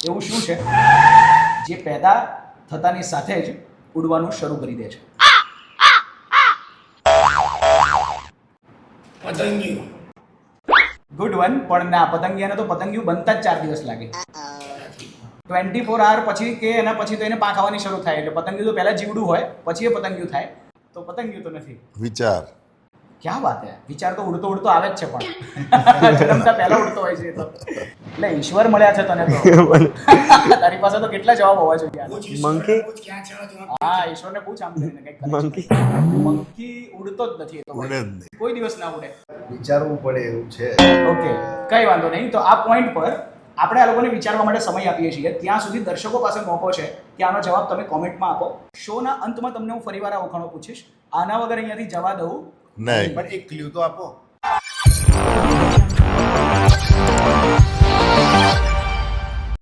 એવું શું છે જે પેદા થતાની સાથે જ ઉડવાનું શરૂ કરી દે છે? પતંગિયું. Good one. પણ ના, પતંગિયાને તો પતંગિયું બનતા જ 4 દિવસ લાગે. 24 hour પછી કે એના પછી તો એને પાંખ આવવાની શરૂ થાય. એટલે પતંગિયું તો પહેલા જીવડું હોય, પછી એ પતંગિયું થાય. તો પતંગિયું તો નથી. વિચાર. ક્યાં વાત હે? વિચાર તો ઉડતો ઉડતો આવે જ છે, પણ જન્મતા પહેલા ઉડતો હોય છે એ તો. એટલે ઈશ્વર મળ્યા છે તને તો. તારી પાસે તો કેટલા જવાબ હોવા જોઈએ યાર. પૂછ ઈશ્વરને Monkey? પૂછ ક્યાં છે જવાબ. હા, ઈશ્વરને પૂછ આમ કરીને કંઈક કરે છે. Monkey? મંકી ઉડતો જ નથી એ તો. ઉડે જ નહીં. કોઈ દિવસ ના ઉડે. વિચારવું પડે એવું છે. ઓકે, કઈ વાંધો નહીં. તો આ પોઈન્ટ પર આપણે આ લોકોને વિચારવા માટે સમય આપીએ છીએ. ત્યાં સુધી દર્શકો પાસે મોકો છે કે આનો જવાબ તમે કોમેન્ટમાં આપો. શોના અંતમાં તમને હું ફરીવાર આ વખાણો પૂછીશ. આના વગર અહીંયાથી જવા દઉં નહીં. પણ એક ક્લ્યુ તો આપો.